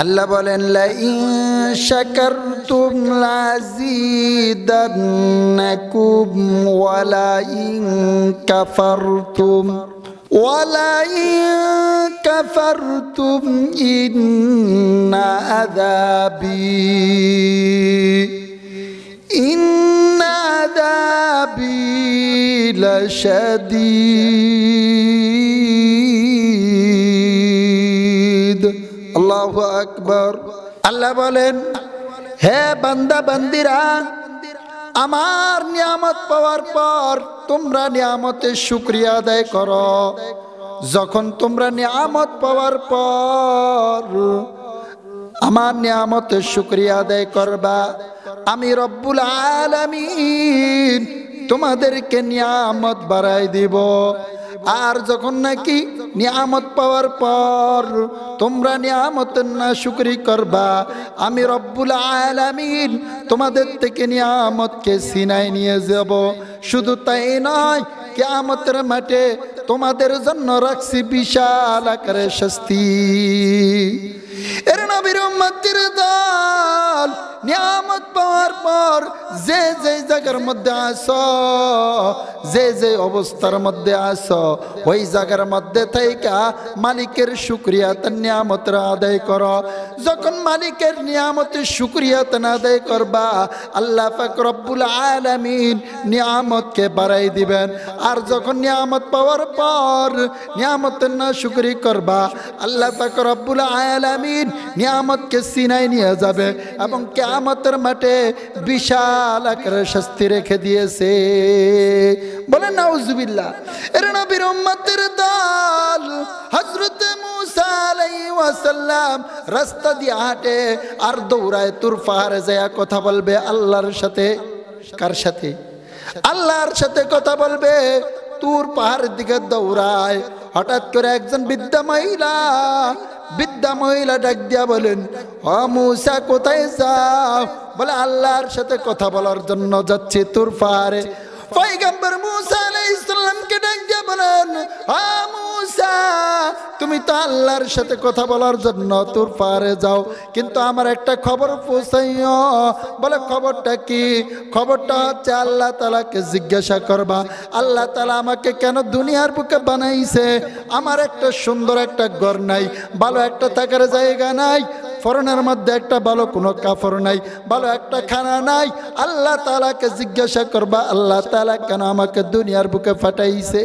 আল্লাহ বলেন লাইন শাকারতুম লাযীদান্নাকুম ওয়া লাইন কাফারতুম ইন্না আযাবি লাশাদীদ। আল্লাহু আকবার। আল্লাহ বলেন, হে বান্দা বান্দিরা, আমার নিয়ামত পাওয়ার পর তোমরা নিয়ামতের শুকরিয়া আদায় করো। যখন তোমরা নিয়ামত পাওয়ার পর আমার নিয়ামতের শুকরিয়া আদায় করবা, আমি রব্বুল আলামিন তোমাদেরকে নিয়ামত বাড়াই দিব। আর যখন নাকি নিয়ামত পাওয়ার পর তোমরা নিয়ামতের না শুকরি করবা, আমি রব্বুল আলামিন তোমাদের থেকে নিয়ামতকে ছিনাই নিয়ে যাব। শুধু তাই নয়, কিয়ামতের মাঠে তোমাদের জন্য রাখছি বিশাল আকারে শাস্তি। এর নবীর উম্মতের দল, নিয়ামত পাওয়ার পর যে যে জায়গার মধ্যে আসো, যে যে অবস্থার মধ্যে আসো, ওই জায়গার মধ্যে থেকে মালিকের শুকরিয়া তার নিয়ামতের আদায় করো। যখন মালিকের নিয়ামতের শুকরিয়া তার আদায় করবা, আল্লাহ পাক রব্বুল আলামিন নিয়ামতকে বাড়াই দিবেন। আর যখন নিয়ামত পাওয়ার পর নিয়ামতের না শুকরি করবা, আল্লাহ পাক রব্বুল আলামিন নিয়ামতকে সিনাই নিয়ে যাবে এবং কিয়ামতের মাঠে বিশাল আকারের শাস্তি রেখে দিয়েছে। বলেন নাউজুবিল্লাহ। এর নবীর উম্মতের দল হযরত মুসা আলাইহিস সালাম রাস্তা দিয়ে হাঁটে আর দৌড়ায় তুর পাহাড়ে যায় কথা বলবে আল্লাহর সাথে। কার সাথে? আল্লাহর সাথে কথা বলবে। তুর পাহাড়ের দিকে দৌড়ায়। হঠাৎ করে একজন বৃদ্ধা মহিলা ডাক দিয়া বলেন, ও মুসা কোথায় যাও? বলে আল্লাহর সাথে কথা বলার জন্য যাচ্ছি তুর পাহাড়ে। পয়গম্বর মুসা আলাইহিস সালামকে ডাক দিয়া বলেন, ও মুসা, তুমি তো আল্লাহর সাথে কথা বলার জন্য তুর পাহাড়ে যাও, কিন্তু আমার একটা খবর পৌঁছাইও। বলে খবরটা কি? খবরটা হচ্ছে আল্লাহ তাআলাকে জিজ্ঞাসা করবা, আল্লাহ তাআলা আমাকে কেন দুনিয়ার বুকে বানাইছে? আমার একটা সুন্দর একটা ঘর নাই, ভালো একটা থাকার জায়গা নাই, ফরনের মধ্যে একটা ভালো কোনো কাপড় নাই, ভালো একটা খানা নাই। আল্লাহ তাআলাকে জিজ্ঞাসা করবা, আল্লাহ তাআলা কেন আমাকে দুনিয়ার বুকে পাঠাইছে?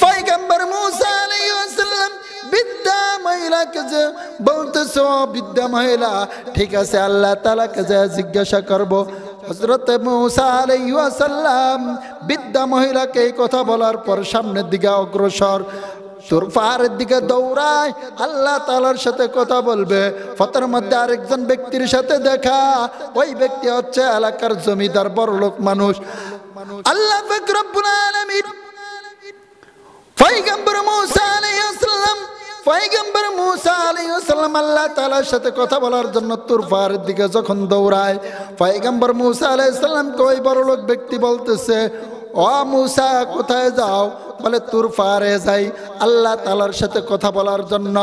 পয়গম্বর মুসা আলাইহিস সালাম বৃদ্ধা মহিলাকে যে বলতেছো, বৃদ্ধা মহিলা, ঠিক আছে আল্লাহ তাআলাকে যা জিজ্ঞাসা করব। হযরত মুসা আলাইহিস সালাম বৃদ্ধা মহিলাকে এই কথা বলার পর সামনের দিকে অগ্রসর, তুর পাহাড়ের দিকে দৌড়ায়, আল্লাহ তাআলার সাথে কথা বলবে। পথের মধ্যে আরেকজন ব্যক্তির সাথে দেখা। ওই ব্যক্তি হচ্ছে এলাকার জমিদার, বড়লোক মানুষ। আল্লাহ পাক রব্বুল আলামিন পয়গম্বর মুসা আলাইহিস সালাম আল্লাহ তাআলার সাথে কথা বলার জন্য তুর পাহাড়ের দিকে যখন দৌড়ায়, পয়গম্বর মুসা আলাইহিস সালামকে ওই বড়লোক ব্যক্তি বলতেছে, ও মুসা কোথায় যাও? বলে তুর পাহাড়ে যাই আল্লাহ তাআলার সাথে কথা বলার জন্য।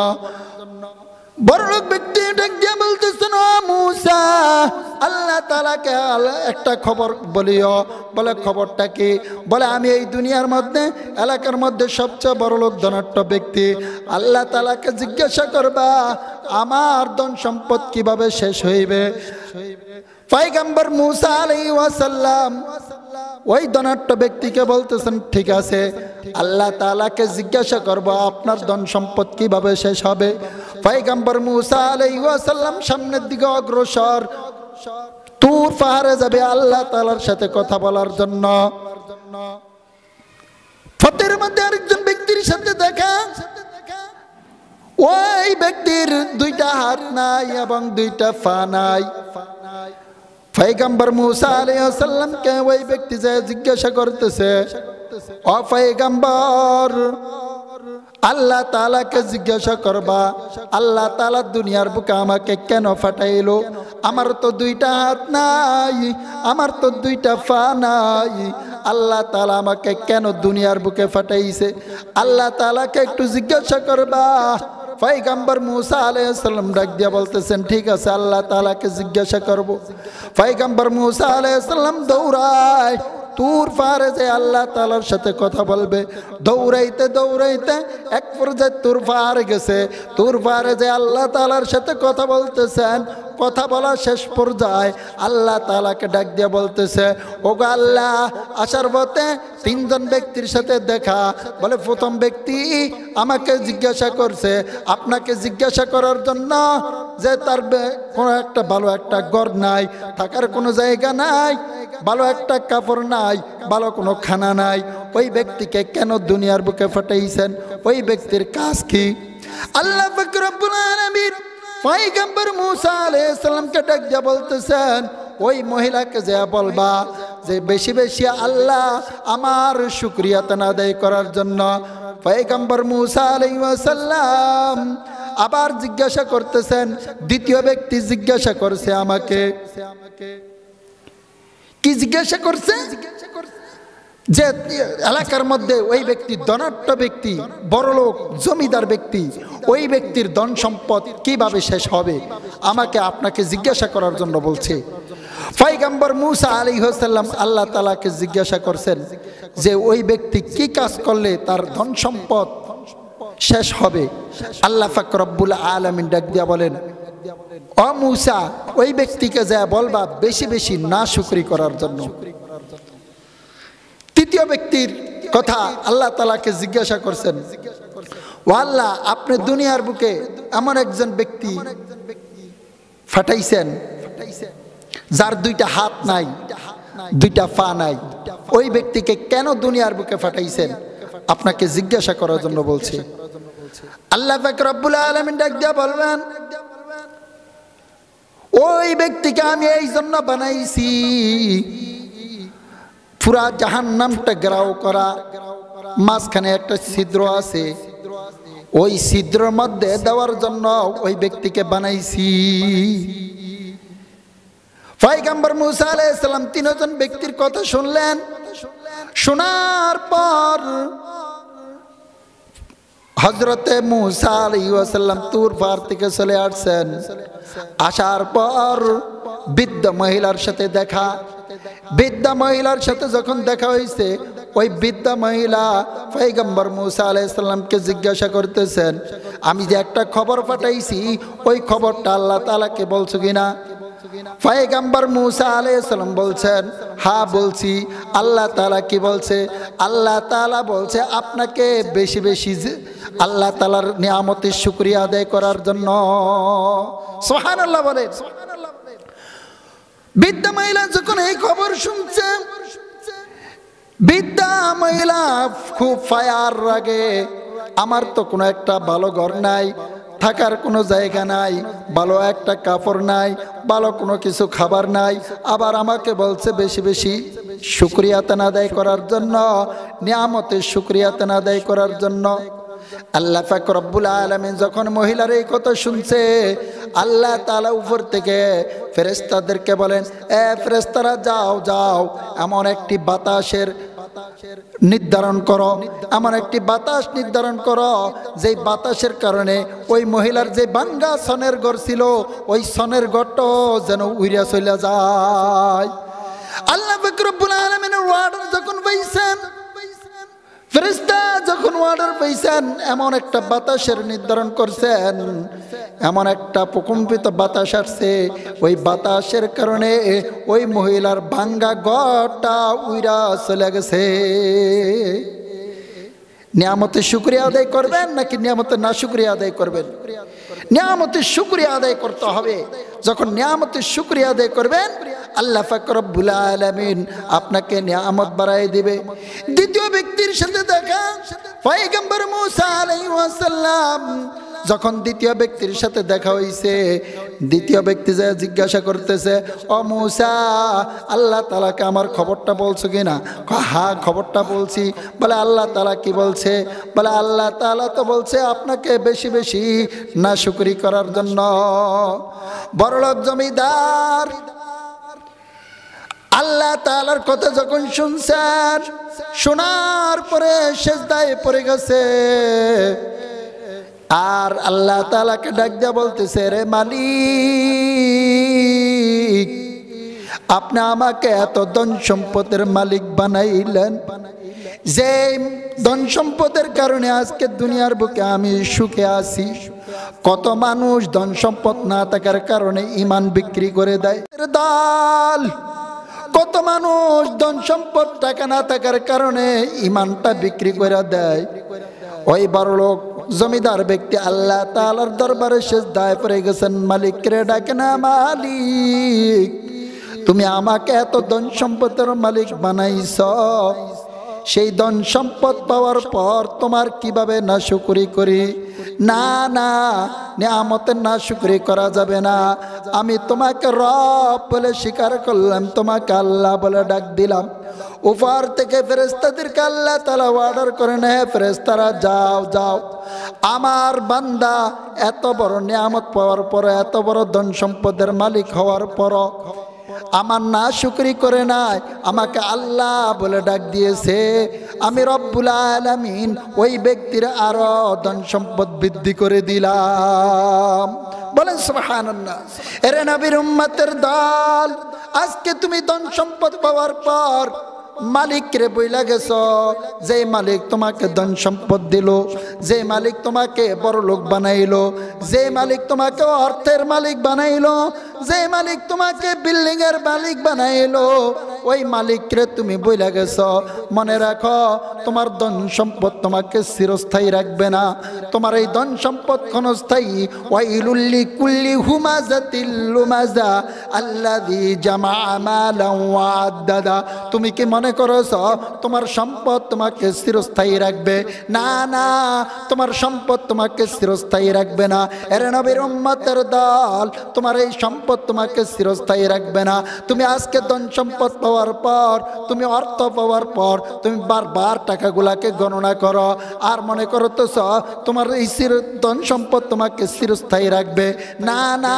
বড়লোক ব্যক্তি ডাক দিয়ে বলতেছেন, ও মুসা, আল্লাহ তাআলাকে একটা খবর বলিও। বলে খবরটা কি? বলে আমি এই দুনিয়ার মধ্যে এলাকার মধ্যে সবচেয়ে বড়লোক ধনাঢ্য ব্যক্তি। আল্লাহ তাআলাকে জিজ্ঞাসা করবা আমার ধন সম্পদ কিভাবে শেষ হইবে। পয়গম্বর মুসা আলাইহিস সালাম ওই ধনাঢ্য ব্যক্তিকে বলতেছেন, ঠিক আছে আল্লাহ তাআলাকে জিজ্ঞাসা করব আপনার ধন সম্পদ কিভাবে শেষ হবে। পয়গম্বর মুসা আলাইহিস সালাম সামনের দিকে অগ্রসর, তুর পাহাড়ে যাবে আল্লাহ তাআলার সাথে কথা বলার জন্য। পথের মধ্যে আরেকজন ব্যক্তির সাথে দেখা। ওই ব্যক্তির দুইটা হাত নাই এবং দুইটা পা নাই। পয়গম্বর মুসা আলাইহিস সালামকে ওই ব্যক্তি যে জিজ্ঞাসা করতেছে, ও পয়গম্বর, আল্লাহ তাআলাকে জিজ্ঞাসা করবা আল্লাহ তাআলা দুনিয়ার বুকে আমাকে কেন পাঠাইলো? আমার তো দুইটা হাত নাই, আমার তো দুইটা পা নাই, আল্লাহ তাআলা আমাকে কেন দুনিয়ার বুকে পাঠাইছে? আল্লাহ তাআলাকে একটু জিজ্ঞাসা করবা পয়গম্বর মুসা আলাইহিস সালাম ডাক দিয়া বলতেছেন ঠিক আছে আল্লাহ তাআলাকে জিজ্ঞাসা করব। পয়গম্বর মুসা আলাইহিস সালাম দৌড়ায় তুর পাহাড়ে যে আল্লাহ তাআলার সাথে কথা বলবে। দৌড়াইতে দৌড়াইতে এক পর্যায়ে তুর পাহাড়ে গেছে। তুর পাহাড়ে যে আল্লাহ তাআলার সাথে কথা বলতেছেন। কথা বলা শেষ পর্যায়ে আল্লাহ তাআলাকে ডাক দিয়ে বলতেছে ওগো আল্লাহ, আসার পথে তিনজন ব্যক্তির সাথে দেখা। বলে প্রথম ব্যক্তি আমাকে জিজ্ঞাসা করছে আপনাকে জিজ্ঞাসা করার জন্য যে তার কোনো একটা ভালো একটা ঘর নাই, থাকার কোনো জায়গা নাই, ভালো একটা কাপড় নাই, ভালো কোনো খানা নাই, ওই ব্যক্তিকে কেন দুনিয়ার বুকে পাঠাইছেন? ওই ব্যক্তির কাজ কি? আল্লাহ পাক রব্বুল আলামিন পয়গম্বর মুসা আলাইহিস সালামকে ডাক দিয়ে বলতেছেন ওই মহিলাকে যে বলবা যে বেশি বেশি আল্লাহ আমার শুকরিয়া আদায় করার জন্য। পয়গম্বর মুসা আলাইহিস সালাম আবার জিজ্ঞাসা করতেছেন, দ্বিতীয় ব্যক্তি জিজ্ঞাসা করছে আমাকে, কি জিজ্ঞাসা করছে? যে এলাকার মধ্যে ওই ব্যক্তি ধনাঢ্য ব্যক্তি, বড়লোক জমিদার ব্যক্তি, ওই ব্যক্তির ধন সম্পদ কিভাবে শেষ হবে আমাকে আপনাকে জিজ্ঞাসা করার জন্য বলছে। পয়গম্বর মুসা আলাইহিস সালাম আল্লাহ তাআলাকে জিজ্ঞাসা করছেন যে ওই ব্যক্তি কি কাজ করলে তার ধন সম্পদ শেষ হবে। আল্লাহ পাক রব্বুল আলামিন ডাক দিয়া বলেন ও মুসা, ওই ব্যক্তিকে যা বলবা বেশি বেশি না শুকরি করার জন্য। তৃতীয় ব্যক্তির কথা আল্লাহ তাআলাকে জিজ্ঞাসা করছেন, ও আল্লাহ, আপনি দুনিয়ার বুকে এমন একজন ব্যক্তি ফাটাইছেন যার দুইটা হাত নাই, দুইটা পা নাই, ওই ব্যক্তিকে কেন দুনিয়ার বুকে ফাটাইছেন আপনাকে জিজ্ঞাসা করার জন্য বলছে। আল্লাহ পাক রব্বুল আলামিন ডাক দিয়া বলবেন ওই ব্যক্তিকে আমি এই জন্য বানাইছি পুরা জাহান্নামটা ঘেরাও করা, মাঝখানে একটা ছিদ্র আছে, ওই ছিদ্রের মধ্যে দেওয়ার জন্য ওই ব্যক্তিকে বানাইছি। পয়গম্বর মুসা আলাইহিস সালাম তিনজন ব্যক্তির কথা শুনলেন। শোনার পর হযরতে মুসা আলাইহিস সালাম তুর পাহাড় থেকে চলে আসছেন। আসার পর বৃদ্ধ মহিলার সাথে দেখা। বৃদ্ধা মহিলার সাথে যখন দেখা হয়েছে, ওই বৃদ্ধা মহিলা পয়গম্বর মুসা আলাইহিস সালামকে জিজ্ঞাসা করতেছেন আমি যে একটা খবর পাঠাইছি ওই খবরটা আল্লাহ তাআলাকে বলছো কিনা? পয়গম্বর মুসা আলাইহিস সালাম বলছেন হ্যাঁ বলছি। আল্লাহ তাআলা কি বলছে? আল্লাহ তাআলা বলছে আপনাকে বেশি বেশি আল্লাহ তাআলার নিয়ামতের শুকরিয়া আদায় করার জন্য। সুবহানাল্লাহ বলেন। বৃদ্ধা মহিলা যখন এই খবর শুনছে, বৃদ্ধা মহিলা খুব ফায়ার রাগে, আমার তো কোনো একটা ভালো ঘর নাই, থাকার কোনো জায়গা নাই, ভালো একটা কাপড় নাই, ভালো কোনো কিছু খাবার নাই, আবার আমাকে বলছে বেশি বেশি শুকরিয়া আদায় করার জন্য, নিয়ামতের শুকরিয়া আদায় করার জন্য। আল্লাহ পাক রব্বুল আলামিন যখন মহিলার এই কথা শুনছে, আল্লাহ তাআলা উপর থেকে ফেরেশতাদেরকে বলেন এ ফেরেশতারা যাও যাও এমন একটি বাতাসের নির্ধারণ করো, এমন একটি বাতাস নির্ধারণ করো যেই বাতাসের কারণে ওই মহিলার যে ভাঙ্গা সনের ঘর ছিল ওই সনের ঘরটা যেন উইরা চলে যায়। আল্লাহ পাক রব্বুল আলামিনের ওয়ার্ডার যখন পাইছেন, ফেরেশতা যখন অর্ডার পেয়েছেন, এমন একটা বাতাসের নির্ধারণ করছেন, এমন একটা প্রকম্পিত বাতাস আসছে, ওই বাতাসের কারণে ওই মহিলার ভাঙ্গা ঘরটা উইরা চলে গেছে। নিয়ামতের শুকরিয়া আদায় করবেন নাকি নিয়ামতের না শুকরিয়া আদায় করবেন? নিয়ামতের শুকরিয়া আদায় করতে হবে। যখন নিয়ামতের শুকরিয়া আদায় করবেন, আল্লাহ পাক রব্বুল আলামিন আপনাকে নিয়ামত বাড়ায় দিবে। দ্বিতীয় ব্যক্তির সাথে দেখা, পয়গম্বর মুসা আলাইহিস সালাম যখন দ্বিতীয় ব্যক্তির সাথে দেখা হইছে, দ্বিতীয় ব্যক্তি যে জিজ্ঞাসা করতেছে ও মুসা, আল্লাহ তাআলাকে আমার খবরটা বলছো কিনা? হ্যাঁ খবরটা বলছি। বলে আল্লাহ তাআলা কি বলছে? বলে আল্লাহ তাআলা তো বলছে আপনাকে বেশি বেশি নাশুকরি করার জন্য। বড়লোক জমিদার আল্লাহ তাআলার কথা যখন শুনছেন, শোনার পরে সিজদায় পড়ে গেছে। আর আল্লাহ তাআলাকে ডাক দিয়া বলতেছে, রে মালিক, আপনি আমাকে এত ধন সম্পদের মালিক বানাইলেন, যে ধন সম্পদের কারণে আজকে দুনিয়ার বুকে আমি সুখে আছি। কত মানুষ ধন সম্পদ না থাকার কারণে ঈমান বিক্রি করে দেয় দল, কত মানুষ ধন সম্পদ টাকা না থাকার কারণে ঈমানটা বিক্রি করে দেয়। ওই বড়লোক জমিদার ব্যক্তি আল্লাহ তাআলার দরবারে সিজদায় পড়ে গেছেন, মালিক রে ডাকে না, মালিক তুমি আমাকে এত ধন সম্পদের মালিক বানাইছ, সেই ধন সম্পদ পাওয়ার পর তোমার কিভাবে নাশুকরি করি? না না, নিয়ামতের নাশুকরি করা যাবে না। আমি তোমাকে রব বলে স্বীকার করলাম, তোমাকে আল্লাহ বলে ডাক দিলাম। উপর থেকে ফেরেশতাদেরকে আল্লাহ তাআলা অর্ডার করেন, হে ফেরেশতারা যাও যাও, আমার বান্দা এত বড় নিয়ামত পাওয়ার পর, এত বড় ধন সম্পদের মালিক হওয়ার পর আমার নাশুকরি করে নাই, আমাকে আল্লাহ বলে ডাক দিয়েছে, আমি রব্বুল আলামিন ওই ব্যক্তির আরো ধন সম্পদ বৃদ্ধি করে দিলাম। বলেন সুবহানাল্লাহ। এরে নবীর উম্মতের দল, আজকে তুমি ধন সম্পদ পাওয়ার পর মালিক রে বইলা গেছ, যে মালিক তোমাকে ধন সম্পদ দিল, যে মালিক তোমাকে বড় লোক বানাইলো, যে মালিক তোমাকে অর্থের মালিক বানাইলো, যে মালিক তোমাকে বিল্ডিং এর মালিক বানাইলো, ওই মালিক রে তুমি বইলা গেছ। মনে রাখো, তোমার ধন সম্পদ তোমাকে চিরস্থায়ী রাখবে না, তোমার এই ধন সম্পদ ক্ষণস্থায়ী। ওয়াইলুল লিকুল্লি হুমাযাতিল লুমাযা আল্লাযী জামাআ মালান ওয়া আদ্দাদা। তুমি কি মনে করছ তোমার সম্পদ তোমাকে চিরস্থায়ী রাখবে? না না, তোমার সম্পদ তোমাকে চিরস্থায়ী রাখবে না। এরে নবীর উম্মতের দল, তোমার এই সম্পদ তোমাকে চিরস্থায়ী রাখবে না। তুমি আজকে ধন সম্পদ পাওয়ার পর, তুমি অর্থ পাওয়ার পর, তুমি বারবার টাকাগুলাকে গণনা করো আর মনে করো তো তোমার এই ধন সম্পদ তোমাকে চিরস্থায়ী রাখবে। না না,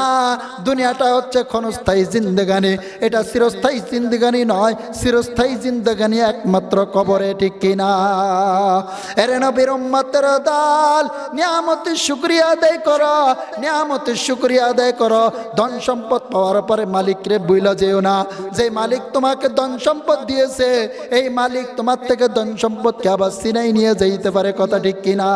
দুনিয়াটা হচ্ছে ক্ষণস্থায়ী জিন্দেগানি, এটা চিরস্থায়ী জিন্দেগানি নয়। চিরস্থায়ী জিন্দেগানি একমাত্র কবরে, ঠিক কিনা? এরে নবীর উম্মতের দল, নিয়ামতের শুকরিয়া আদায় করো, নিয়ামতের শুকরিয়া আদায় করো। ধন সম্পদ পাওয়ার পরে মালিক রে বুইলা যেও না, যে মালিক তোমাকে ধন সম্পদ দিয়েছে, এই মালিক তোমার থেকে ধন সম্পদকে আবার ছিনাই নিয়ে যাইতে পারে। কথা ঠিক কিনা?